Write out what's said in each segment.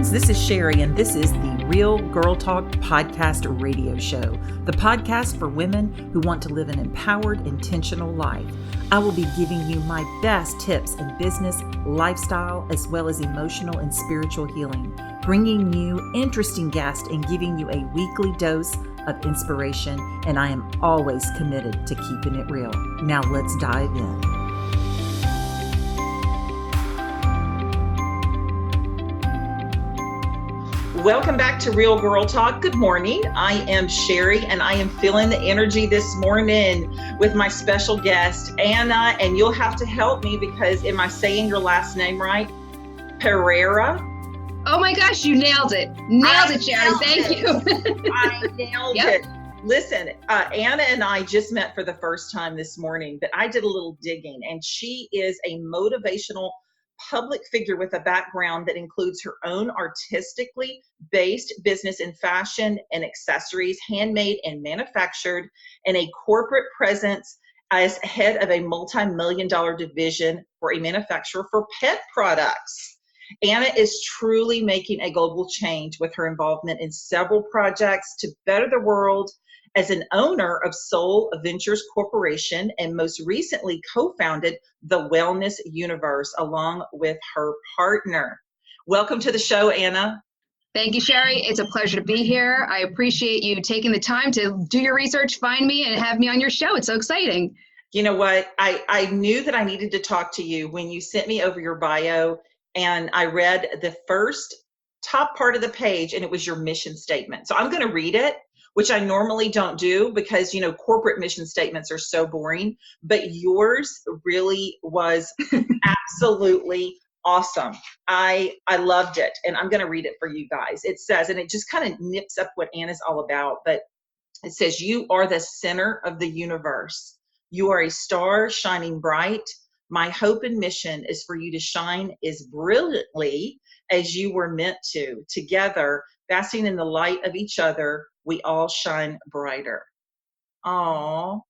friends. This is Shari, and this is the Real Girl Talk podcast radio show, the podcast for women who want to live an empowered, intentional life. I will be giving you my best tips in business, lifestyle, as well as emotional and spiritual healing, bringing you interesting guests and giving you a weekly dose of inspiration, and I am always committed to keeping it real. Now let's dive in. Welcome back to Real Girl Talk. Good morning. I am Shari, and I am feeling the energy this morning with my special guest, Anna, and you'll have to help me because am I saying your last name right? Pereira? Oh my gosh, you nailed it. Nailed it, Shari. Thank you. I nailed it. Listen, Anna and I just met for the first time this morning, but I did a little digging, and she is a motivational public figure with a background that includes her own artistically based business in fashion and accessories, handmade and manufactured, and a corporate presence as head of a multi-million-dollar division for a manufacturer for pet products. Anna is truly making a global change with her involvement in several projects to better the world as an owner of Soul Ventures Corporation, and most recently co-founded the Wellness Universe along with her partner. Welcome to the show, Anna. Thank you, Shari. It's a pleasure to be here. I appreciate you taking the time to do your research, find me, and have me on your show. It's so exciting. You know what? I knew that I needed to talk to you when you sent me over your bio, and I read the first top part of the page, and it was your mission statement. So I'm going to read it, which I normally don't do because, you know, corporate mission statements are so boring, but yours really was absolutely awesome. I loved it, and I'm going to read it for you guys. It says, and it just kind of nips up what Anna's all about, but it says, you are the center of the universe. You are a star shining bright. My hope and mission is for you to shine as brilliantly as you were meant to. Together, basking in the light of each other, we all shine brighter. Aww.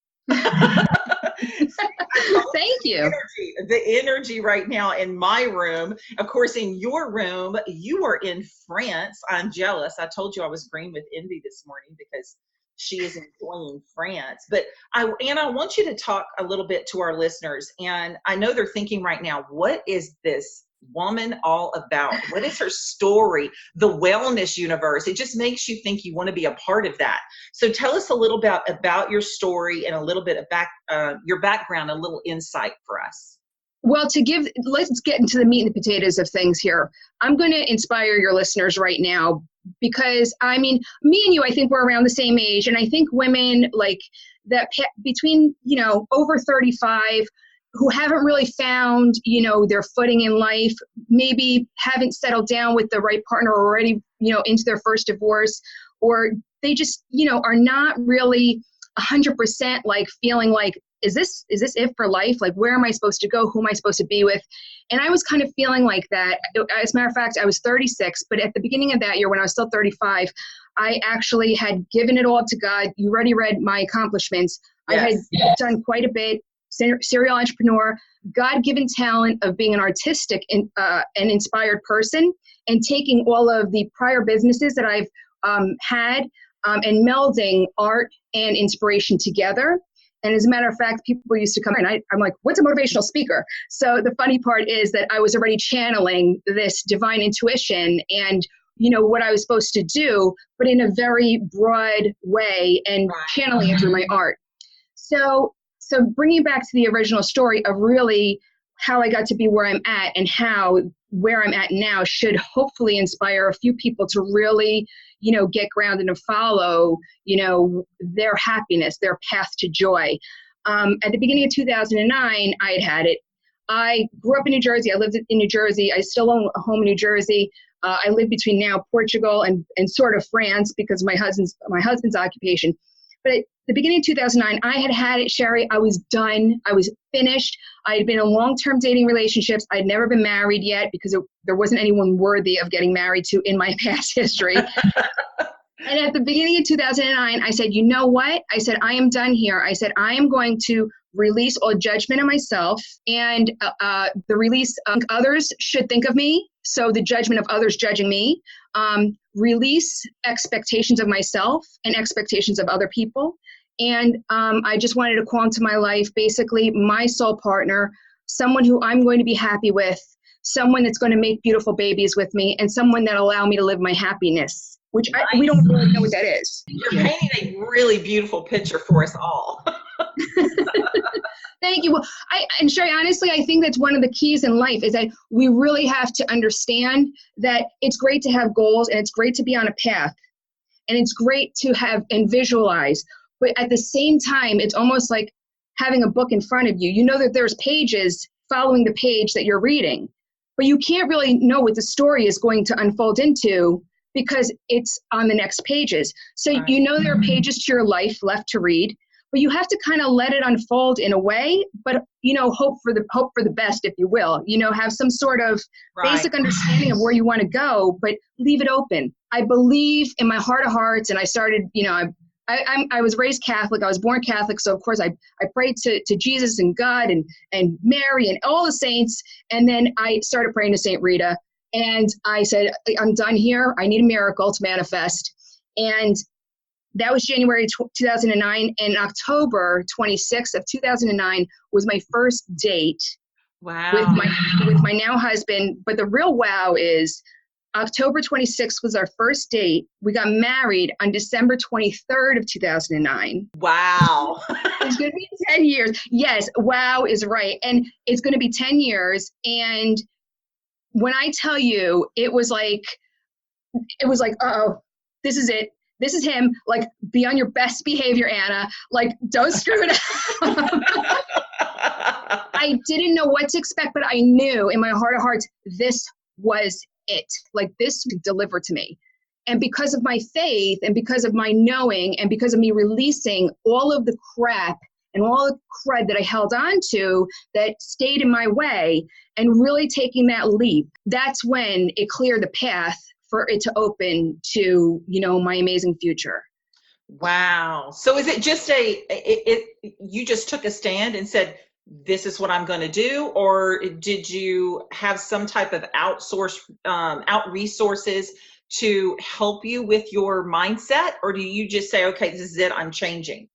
Thank you. The energy right now in my room. Of course, in your room, you are in France. I'm jealous. I told you I was green with envy this morning because she is enjoying France. But Anna, I want you to talk a little bit to our listeners. And I know they're thinking right now, what is this woman all about? What is her story? The Wellness Universe. It just makes you think you want to be a part of that. So tell us a little bit about your story and a little bit of your background, a little insight for us. Well, let's get into the meat and the potatoes of things here. I'm going to inspire your listeners right now because, I mean, me and you, I think we're around the same age. And I think women like that between, over 35, who haven't really found, their footing in life, maybe haven't settled down with the right partner already, into their first divorce, or they just, are not really 100% like feeling like, is this it for life? Like, where am I supposed to go? Who am I supposed to be with? And I was kind of feeling like that. As a matter of fact, I was 36, but at the beginning of that year, when I was still 35, I actually had given it all to God. You already read my accomplishments. Yes. I had done quite a bit. Serial entrepreneur, God-given talent of being an artistic and inspired person, and taking all of the prior businesses that I've had and melding art and inspiration together. And as a matter of fact, people used to come in. I'm like, what's a motivational speaker? So the funny part is that I was already channeling this divine intuition and what I was supposed to do, but in a very broad way and channeling it through my art. So bringing back to the original story of really how I got to be where I'm at and how where I'm at now should hopefully inspire a few people to really, get grounded and follow, their happiness, their path to joy. At the beginning of 2009, I had it. I grew up in New Jersey. I lived in New Jersey. I still own a home in New Jersey. I live between now Portugal and sort of France because of my husband's occupation. But at the beginning of 2009, I had it, Shari. I was done. I was finished. I had been in long-term dating relationships. I'd never been married yet because there wasn't anyone worthy of getting married to in my past history. And at the beginning of 2009, I said, you know what? I said, I am done here. I said, I am going to release all judgment of myself and the release others should think of me So the judgment of others judging me, release expectations of myself and expectations of other people. And I just wanted to call into my life, basically, my soul partner, someone who I'm going to be happy with, someone that's going to make beautiful babies with me, and someone that allow me to live my happiness, which we don't really know what that is. You're painting a really beautiful picture for us all. Thank you. Well, and Shari, honestly, I think that's one of the keys in life is that we really have to understand that it's great to have goals and it's great to be on a path and it's great to have and visualize. But at the same time, it's almost like having a book in front of you. You know that there's pages following the page that you're reading, but you can't really know what the story is going to unfold into because it's on the next pages. So Right. You know there are pages to your life left to read, but you have to kind of let it unfold in a way, but hope for the best, if you will. Have some sort of basic understanding of where you want to go, but leave it open. I believe in my heart of hearts, and I started. I was raised Catholic. I was born Catholic, so of course I prayed to Jesus and God and Mary and all the saints, and then I started praying to Saint Rita, and I said, I'm done here. I need a miracle to manifest, and that was January 2009, and October 26th of 2009 was my first date. Wow. With my now husband. But the real wow is October 26th was our first date. We got married on December 23rd of 2009. Wow. It's going to be 10 years. Yes, wow is right. And it's going to be 10 years. And when I tell you, it was like, uh-oh, this is it. This is him. Like, be on your best behavior, Anna. Like, don't screw it up. I didn't know what to expect, but I knew in my heart of hearts, this was it. Like, this could deliver to me. And because of my faith and because of my knowing and because of me releasing all of the crap and all the crud that I held on to that stayed in my way and really taking that leap, that's when it cleared the path for it to open to, my amazing future. Wow. So is it just you just took a stand and said, this is what I'm going to do? Or did you have some type of out resources to help you with your mindset? Or do you just say, okay, this is it, I'm changing?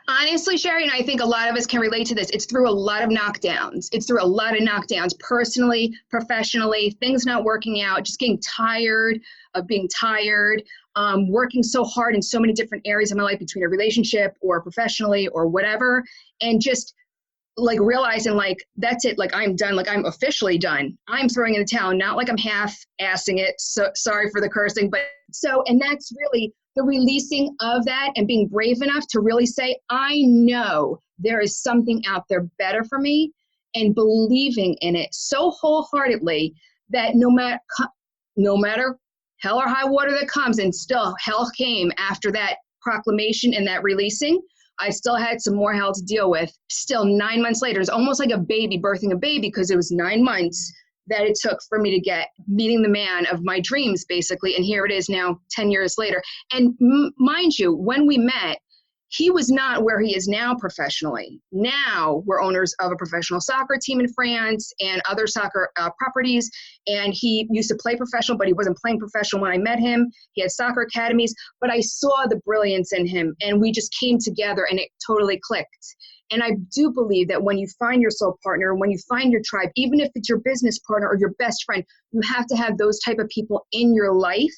Honestly, Shari, and I think a lot of us can relate to this, it's through a lot of knockdowns. It's through a lot of knockdowns, personally, professionally, things not working out, just getting tired of being tired, working so hard in so many different areas of my life between a relationship or professionally or whatever, and just like realizing like, that's it, like I'm done, like I'm officially done. I'm throwing in the towel, not like I'm half-assing it. So sorry for the cursing, but and that's really the releasing of that and being brave enough to really say, I know there is something out there better for me, and believing in it so wholeheartedly that no matter hell or high water that comes, and still hell came after that proclamation and that releasing, I still had some more hell to deal with. Still 9 months later, it's almost like a baby birthing a baby, because it was 9 months that it took for me to get meeting the man of my dreams, basically. And here it is now 10 years later. And mind you, when we met, he was not where he is now professionally. Now we're owners of a professional soccer team in France and other soccer properties. And he used to play professional, but he wasn't playing professional when I met him. He had soccer academies, but I saw the brilliance in him, and we just came together and it totally clicked. And I do believe that when you find your soul partner, when you find your tribe, even if it's your business partner or your best friend, you have to have those type of people in your life,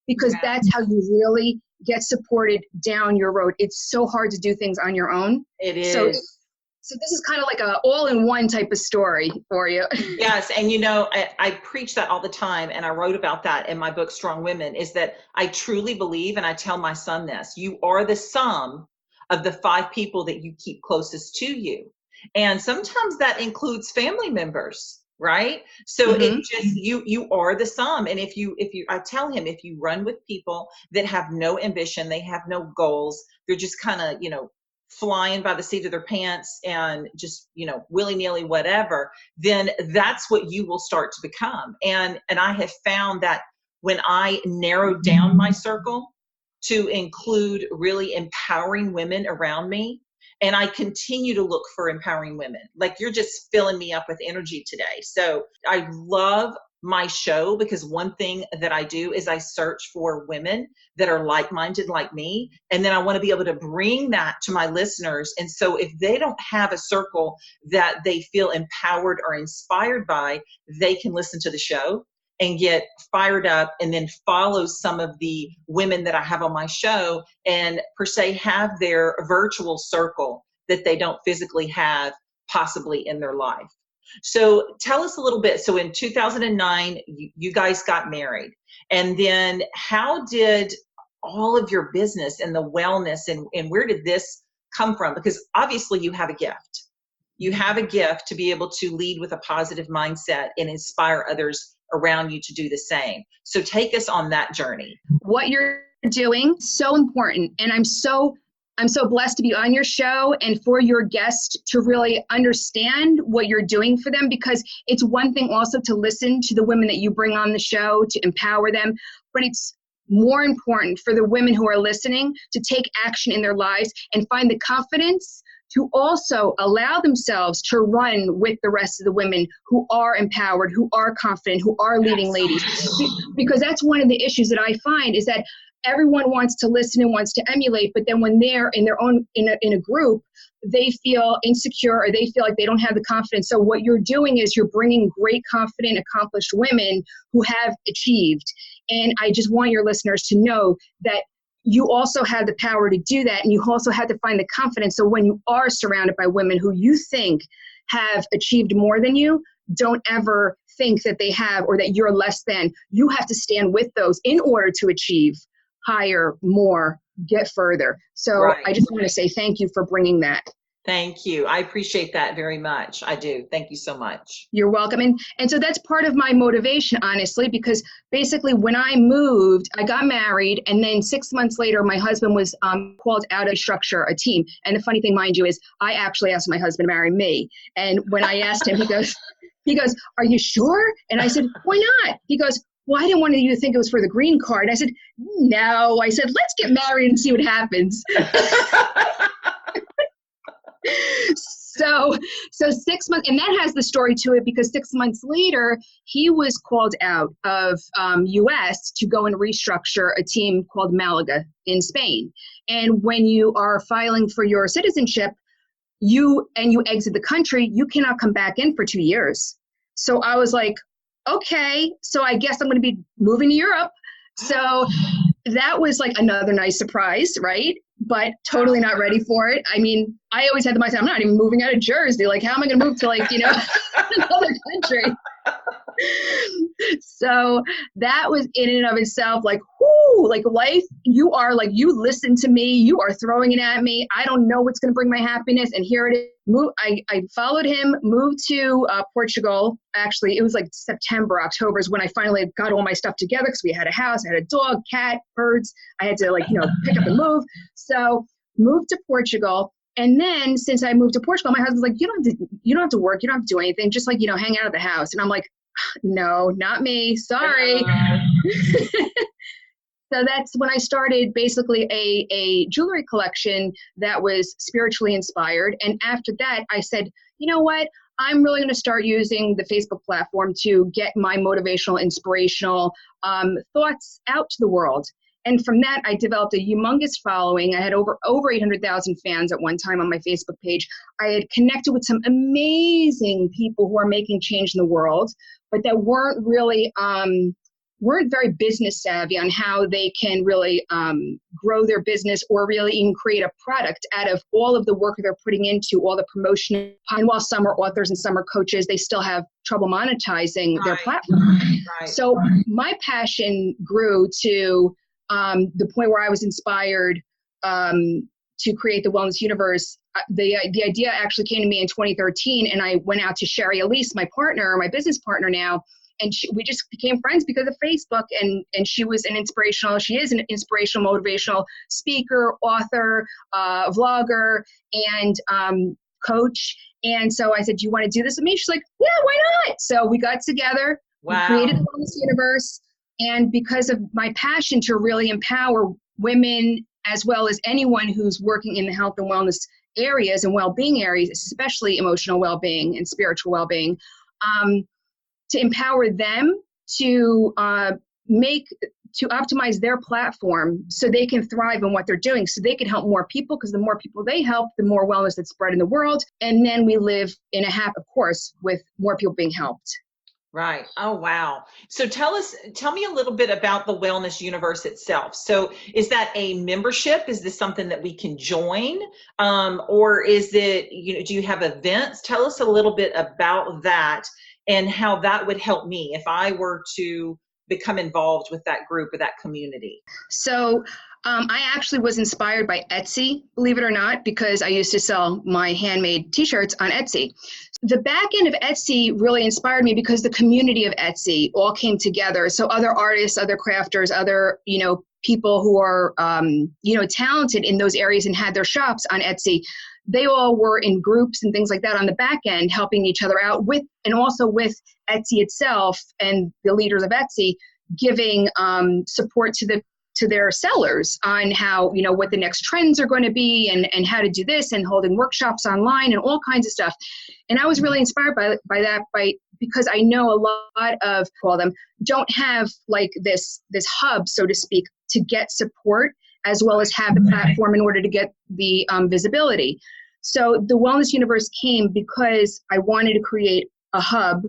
because that's how you really get supported down your road. It's so hard to do things on your own. It is. So this is kind of like a all-in-one type of story for you. Yes. And I preach that all the time, and I wrote about that in my book, Strong Women, is that I truly believe, and I tell my son this, you are the sum of the 5 people that you keep closest to you. And sometimes that includes family members, right? So it just, you are the sum. And I tell him, if you run with people that have no ambition, they have no goals, they're just kind of, flying by the seat of their pants and just, willy-nilly whatever, then that's what you will start to become. And I have found that when I narrowed down my circle to include really empowering women around me, and I continue to look for empowering women. Like, you're just filling me up with energy today. So I love my show, because one thing that I do is I search for women that are like-minded like me. And then I want to be able to bring that to my listeners. And so if they don't have a circle that they feel empowered or inspired by, they can listen to the show and get fired up, and then follow some of the women that I have on my show, and per se have their virtual circle that they don't physically have possibly in their life. So tell us a little bit. So in 2009, you guys got married. And then how did all of your business and the wellness, and where did this come from? Because obviously you have a gift. You have a gift to be able to lead with a positive mindset and inspire others around you to do the same. So take us on that journey. What you're doing, so important. And I'm so blessed to be on your show and for your guest to really understand what you're doing for them, because it's one thing also to listen to the women that you bring on the show to empower them, but it's more important for the women who are listening to take action in their lives and find the confidence to also allow themselves to run with the rest of the women who are empowered, who are confident, who are leading ladies. Because that's one of the issues that I find, is that everyone wants to listen and wants to emulate, but then when they're in their own, in a group, they feel insecure or they feel like they don't have the confidence. So what you're doing is you're bringing great, confident, accomplished women who have achieved. And I just want your listeners to know that you also have the power to do that, and you also have to find the confidence. So when you are surrounded by women who you think have achieved more than you, don't ever think that they have or that you're less than. You have to stand with those in order to achieve higher, more, get further. So right. I just want to say thank you for bringing that. Thank you. I appreciate that very much. I do. Thank you so much. You're welcome. And so that's part of my motivation, honestly, because basically when I moved, I got married, and then 6 months later, my husband was called out to structure a team. And the funny thing, mind you, is I actually asked my husband to marry me. And when I asked him, he goes, "Are you sure?" And I said, "Why not?" He goes, "Well, I didn't want you to think it was for the green card." I said, "No." I said, "Let's get married and see what happens." So 6 months, and that has the story to it, because 6 months later, he was called out of US to go and restructure a team called Malaga in Spain. And when you are filing for your citizenship, you exit the country, you cannot come back in for 2 years. So I was like, okay, so I guess I'm going to be moving to Europe. So that was like another nice surprise, right? But totally not ready for it. I mean, I always had the mindset, I'm not even moving out of Jersey. Like, how am I going to move to, like, another country? So that was in and of itself like, whoo, like life, you are like, you listen to me, you are throwing it at me. I don't know what's going to bring my happiness. And here it is. I followed him, moved to Portugal. Actually, it was like September, October is when I finally got all my stuff together, because we had a house, I had a dog, cat, birds. I had to pick up and move. So moved to Portugal. And then since I moved to Portugal, my husband's like, you don't have to work. You don't have to do anything. Just hang out at the house. And I'm like, no, not me. Sorry. So that's when I started basically a jewelry collection that was spiritually inspired. And after that, I said, you know what? I'm really going to start using the Facebook platform to get my motivational, inspirational thoughts out to the world. And from that, I developed a humongous following. I had over 800,000 fans at one time on my Facebook page. I had connected with some amazing people who are making change in the world, but that weren't really, weren't very business savvy on how they can really grow their business or really even create a product out of all of the work they're putting into all the promotion. And while some are authors and some are coaches, they still have trouble monetizing their platform. Right. So my passion grew to the point where I was inspired to create the Wellness Universe. The idea actually came to me in 2013, and I went out to Shari, my partner, my business partner now, and we just became friends because of Facebook. And she is an inspirational motivational speaker, author, vlogger, and coach. And so I said, "Do you want to do this with me?" She's like, "Yeah, why not?" So we got together. Wow. We created the Wellness Universe. And because of my passion to really empower women, as well as anyone who's working in the health and wellness areas and well-being areas, especially emotional well-being and spiritual well-being, to empower them to make to optimize their platform so they can thrive in what they're doing, so they can help more people, because the more people they help, the more wellness that's spread in the world. And then we live in a of course, with more people being helped. Right. Oh, wow. So tell me a little bit about the Wellness Universe itself. So is that a membership? Is this something that we can join? Or is it, do you have events? Tell us a little bit about that and how that would help me if I were to become involved with that group or that community. So I actually was inspired by Etsy, believe it or not, because I used to sell my handmade t-shirts on Etsy. The back end of Etsy really inspired me because the community of Etsy all came together. So other artists, other crafters, other, people who are, talented in those areas and had their shops on Etsy, they all were in groups and things like that on the back end, helping each other out with, and also with Etsy itself and the leaders of Etsy giving support to their sellers on how, what the next trends are going to be and how to do this, and holding workshops online and all kinds of stuff. And I was really inspired by that, because I know a lot of them don't have like this hub, so to speak, to get support, as well as have the platform in order to get the visibility. So the Wellness Universe came because I wanted to create a hub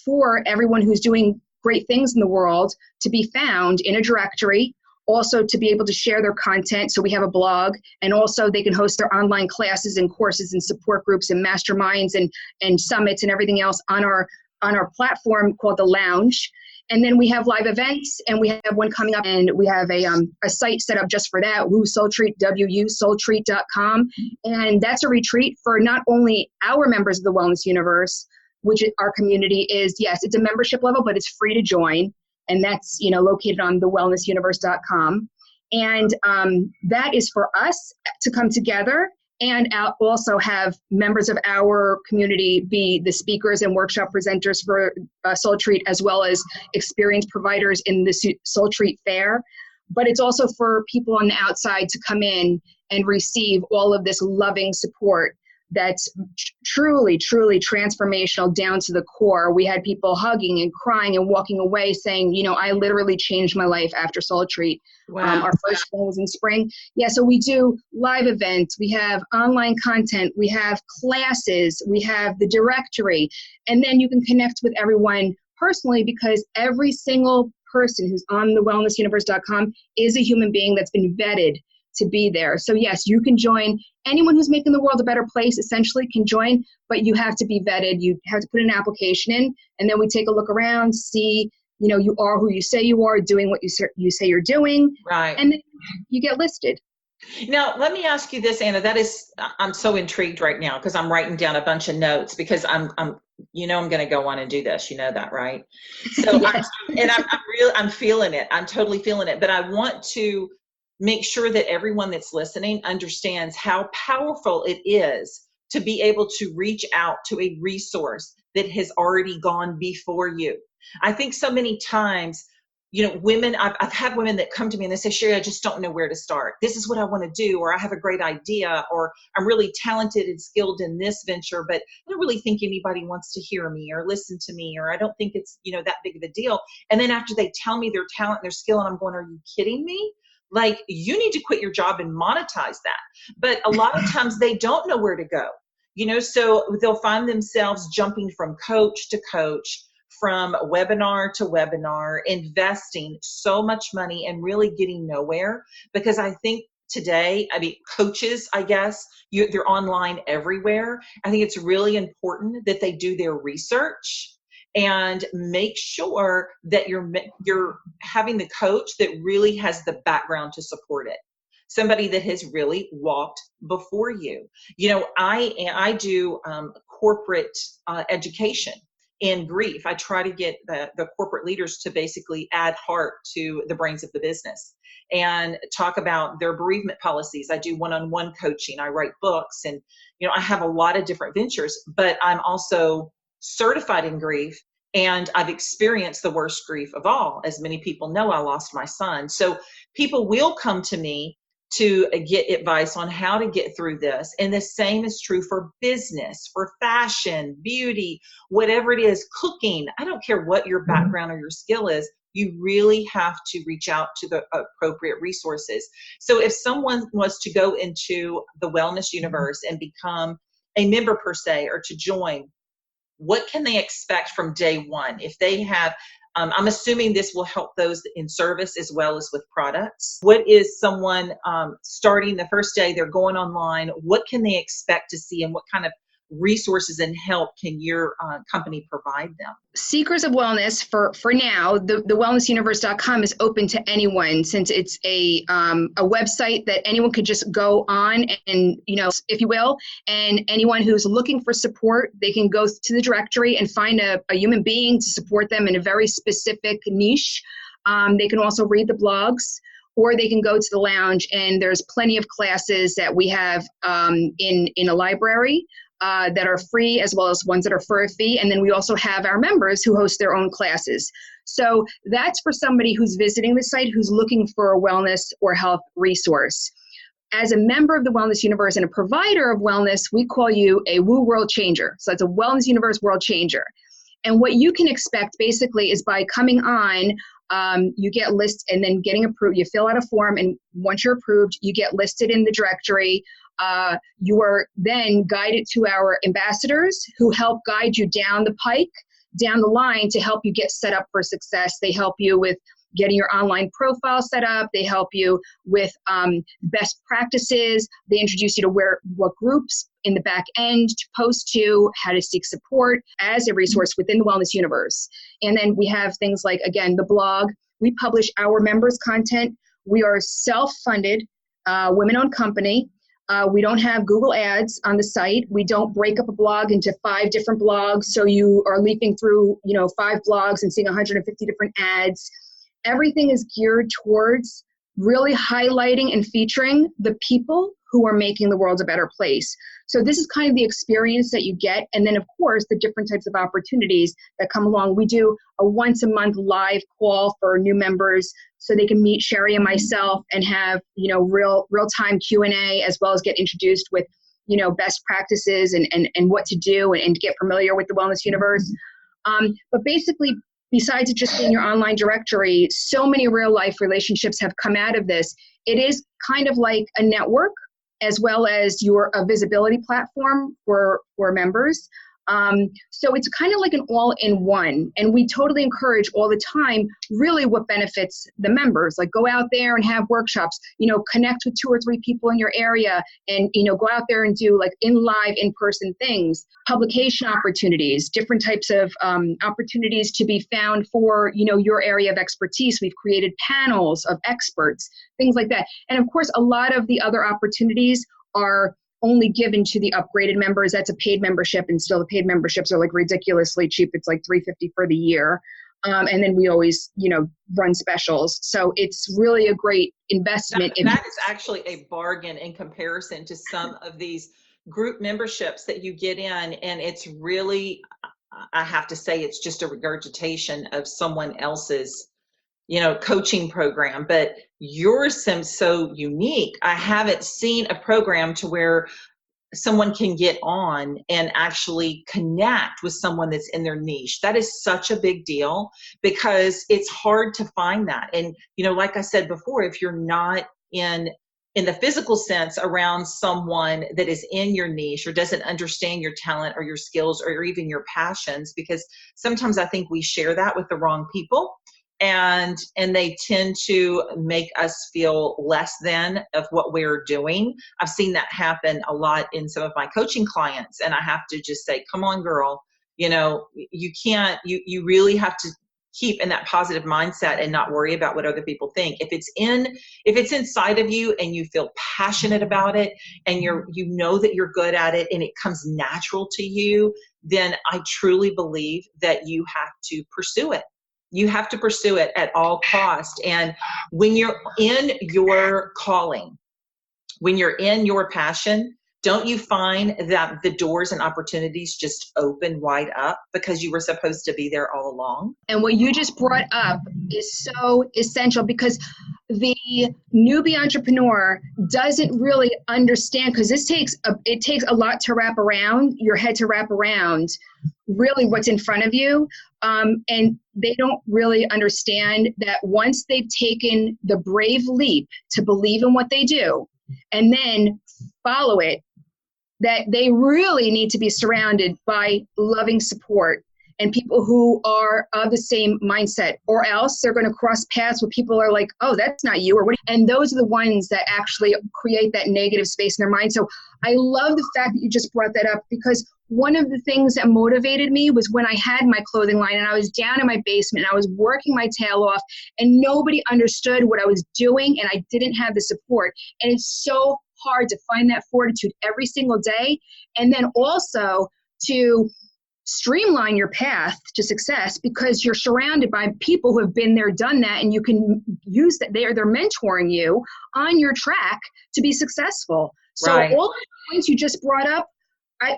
for everyone who's doing great things in the world to be found in a directory, also to be able to share their content. So we have a blog, and also they can host their online classes and courses and support groups and masterminds and summits and everything else on our platform called the Lounge. And then we have live events, and we have one coming up, and we have a site set up just for that, Soultreat, Soultreat.com. And that's a retreat for not only our members of the Wellness Universe, which our community is, yes, it's a membership level, but it's free to join. And that's, located on thewellnessuniverse.com. And that is for us to come together and also have members of our community be the speakers and workshop presenters for Soul Treat, as well as experienced providers in the Soul Treat Fair. But it's also for people on the outside to come in and receive all of this loving support that's truly, truly transformational down to the core. We had people hugging and crying and walking away saying, I literally changed my life after Soul Treat. Wow. Our first one was in spring. Yeah, so we do live events. We have online content. We have classes. We have the directory. And then you can connect with everyone personally, because every single person who's on the wellnessuniverse.com is a human being that's been vetted to be there. So yes, you can join. Anyone who's making the world a better place essentially can join, but you have to be vetted. You have to put an application in, and then we take a look around, see, you are who you say you are, doing what you say you're doing. Right. And then you get listed. Now, let me ask you this, Anna. I'm so intrigued right now because I'm writing down a bunch of notes, because I'm going to go on and do this. You know that, right? So, Yes. I'm feeling it. I'm totally feeling it. But I want to make sure that everyone that's listening understands how powerful it is to be able to reach out to a resource that has already gone before you. I think so many times, women, I've had women that come to me and they say, Shari, I just don't know where to start. This is what I want to do, or I have a great idea, or I'm really talented and skilled in this venture, but I don't really think anybody wants to hear me or listen to me, or I don't think it's, that big of a deal. And then after they tell me their talent and their skill, and I'm going, are you kidding me? Like, you need to quit your job and monetize that. But a lot of times they don't know where to go, so they'll find themselves jumping from coach to coach, from webinar to webinar, investing so much money and really getting nowhere. Because I think today, coaches, I guess, they're online everywhere. I think it's really important that they do their research and make sure that you're having the coach that really has the background to support it. Somebody that has really walked before you. I do corporate education in grief. I try to get the corporate leaders to basically add heart to the brains of the business and talk about their bereavement policies. I do one-on-one coaching. I write books, and I have a lot of different ventures, but I'm also certified in grief, and I've experienced the worst grief of all. As many people know, I lost my son. So people will come to me to get advice on how to get through this. And the same is true for business, for fashion, beauty, whatever it is, cooking. I don't care what your background or your skill is. You really have to reach out to the appropriate resources. So if someone was to go into the wellness universe and become a member per se, or to join, what can they expect from day one? If they have, I'm assuming this will help those in service as well as with products. What is someone starting the first day, they're going online, what can they expect to see, and what kind of resources and help can your company provide them? Seekers of wellness, for now, the wellnessuniverse.com is open to anyone, since it's a website that anyone could just go on and, if you will, and anyone who's looking for support, they can go to the directory and find a human being to support them in a very specific niche. They can also read the blogs, or they can go to the lounge, and there's plenty of classes that we have in a library that are free, as well as ones that are for a fee. And then we also have our members who host their own classes. So that's for somebody who's visiting the site, who's looking for a wellness or health resource. As a member of the Wellness Universe and a provider of wellness, we call you a Woo World Changer. So it's a Wellness Universe World Changer. And what you can expect basically is by coming on, you get listed and then getting approved. You fill out a form, and once you're approved, you get listed in the directory. You are then guided to our ambassadors, who help guide you down the pike, down the line, to help you get set up for success. They help you with getting your online profile set up. They help you with best practices. They introduce you to what groups in the back end to post to, how to seek support as a resource within the Wellness Universe. And then we have things like, again, the blog. We publish our members' content. We are self-funded, women-owned company. We don't have Google ads on the site. We don't break up a blog into 5 different blogs, so you are leafing through 5 blogs and seeing 150 different ads. Everything is geared towards really highlighting and featuring the people who are making the world a better place. So this is kind of the experience that you get. And then, of course, the different types of opportunities that come along. We do a once-a-month live call for new members, so they can meet Shari and myself and have, real-time Q&A, as well as get introduced with, best practices and what to do, and get familiar with the Wellness Universe. But basically, besides it just being your online directory, so many real-life relationships have come out of this. It is kind of like a network, as well as a visibility platform for members. So it's kind of like an all-in-one, and we totally encourage all the time really what benefits the members. Like, go out there and have workshops, connect with 2 or 3 people in your area, and go out there and do like in-person things, publication opportunities, different types of opportunities to be found for your area of expertise. We've created panels of experts, things like that. And of course, a lot of the other opportunities are only given to the upgraded members. That's a paid membership, and still the paid memberships are like ridiculously cheap. It's like $350 for the year. And then we always, run specials. So it's really a great investment. That is actually a bargain in comparison to some of these group memberships that you get in. And it's really, I have to say, it's just a regurgitation of someone else's coaching program, but yours seems so unique. I haven't seen a program to where someone can get on and actually connect with someone that's in their niche. That is such a big deal, because it's hard to find that. And, like I said before, if you're not in the physical sense around someone that is in your niche, or doesn't understand your talent or your skills or even your passions, because sometimes I think we share that with the wrong people. And they tend to make us feel less than of what we're doing. I've seen that happen a lot in some of my coaching clients, and I have to just say, come on, girl, you can't, you really have to keep in that positive mindset and not worry about what other people think. If it's inside of you and you feel passionate about it, and that you're good at it, and it comes natural to you, then I truly believe that you have to pursue it. You have to pursue it at all costs. And when you're in your calling, when you're in your passion, don't you find that the doors and opportunities just open wide up because you were supposed to be there all along? And what you just brought up is so essential, because the newbie entrepreneur doesn't really understand, because it takes a lot to wrap around your head, to wrap around really what's in front of you. And they don't really understand that once they've taken the brave leap to believe in what they do and then follow it, that they really need to be surrounded by loving support and people who are of the same mindset, or else they're going to cross paths with people who are like, oh, that's not you, or what? And those are the ones that actually create that negative space in their mind. So I love the fact that you just brought that up, because one of the things that motivated me was when I had my clothing line and I was down in my basement and I was working my tail off and nobody understood what I was doing and I didn't have the support. And it's so hard to find that fortitude every single day, and then also to streamline your path to success, because you're surrounded by people who have been there, done that, and you can use that. They're mentoring you on your track to be successful. So Right. all the points you just brought up,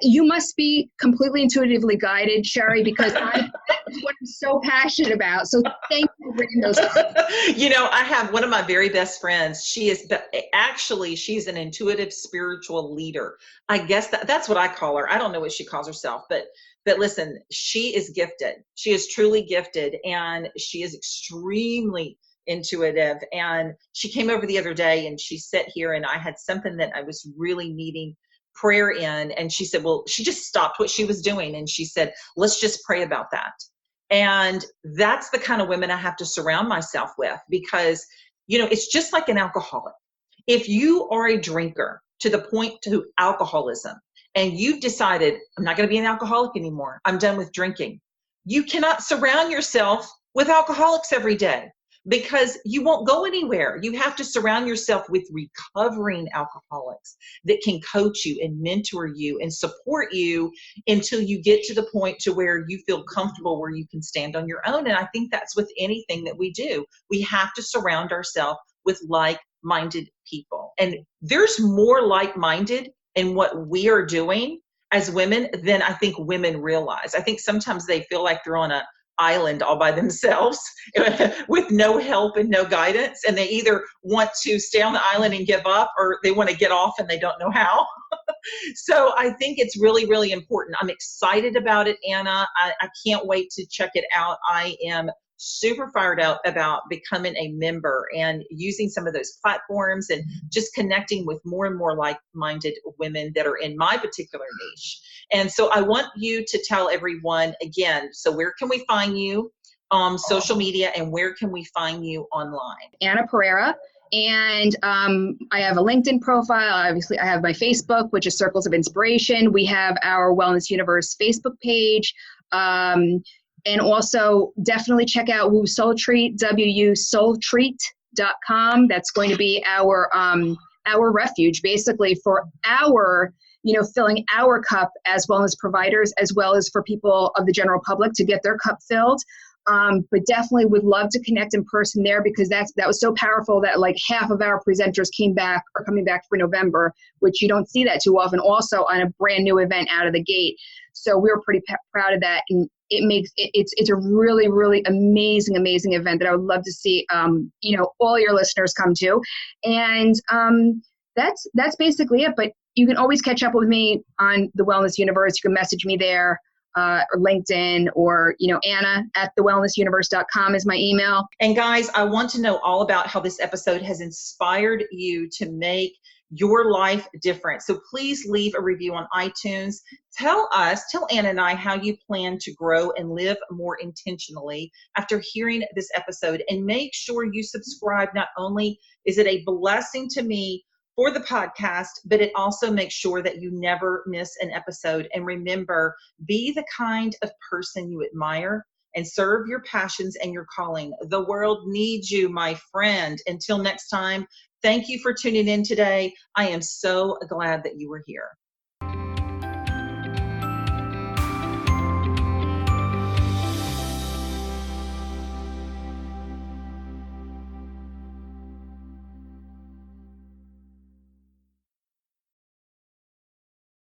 you must be completely intuitively guided, Shari, because that's what I'm so passionate about. So thank you for bringing those up. I have one of my very best friends. She's an intuitive spiritual leader. I guess that's what I call her. I don't know what she calls herself, but listen, she is gifted. She is truly gifted, and she is extremely intuitive. And she came over the other day and she sat here, and I had something that I was really needing prayer in, and she said, well, she just stopped what she was doing and she said, let's just pray about that. And that's the kind of women I have to surround myself with, because it's just like an alcoholic. If you are a drinker to the point to alcoholism and you've decided, I'm not going to be an alcoholic anymore, I'm done with drinking, you cannot surround yourself with alcoholics every day, because you won't go anywhere. You have to surround yourself with recovering alcoholics that can coach you and mentor you and support you until you get to the point to where you feel comfortable, where you can stand on your own. And I think that's with anything that we do. We have to surround ourselves with like-minded people. And there's more like-minded in what we are doing as women than I think women realize. I think sometimes they feel like they're on an island all by themselves with no help and no guidance, and they either want to stay on the island and give up, or they want to get off and they don't know how. So I think it's really, really important. I'm excited about it, Anna. I can't wait to check it out. I am super fired up about becoming a member and using some of those platforms and just connecting with more and more like-minded women that are in my particular niche. And so I want you to tell everyone again, so where can we find you on social media, and where can we find you online? Anna PEREIRA. And I have a LinkedIn profile. Obviously, I have my Facebook, which is Circles of Inspiration. We have our Wellness Universe Facebook page. And also definitely check out Woo Soul Treat, WUSoultreat.com. That's going to be our refuge, basically, for our, filling our cup as wellness providers, as well as for people of the general public to get their cup filled. But definitely would love to connect in person there, because that was so powerful that like half of our presenters are coming back for November, which you don't see that too often, also on a brand new event out of the gate. So we were pretty proud of that. And it's a really, really amazing event that I would love to see, all your listeners come to. And that's basically it. But you can always catch up with me on the Wellness Universe. You can message me there. Or LinkedIn, or, Anna@thewellnessuniverse.com is my email. And guys, I want to know all about how this episode has inspired you to make your life different. So please leave a review on iTunes. Tell Anna and I how you plan to grow and live more intentionally after hearing this episode. And make sure you subscribe. Not only is it a blessing to me for the podcast, but it also makes sure that you never miss an episode. And remember, be the kind of person you admire and serve your passions and your calling. The world needs you, my friend. Until next time, thank you for tuning in today. I am so glad that you were here.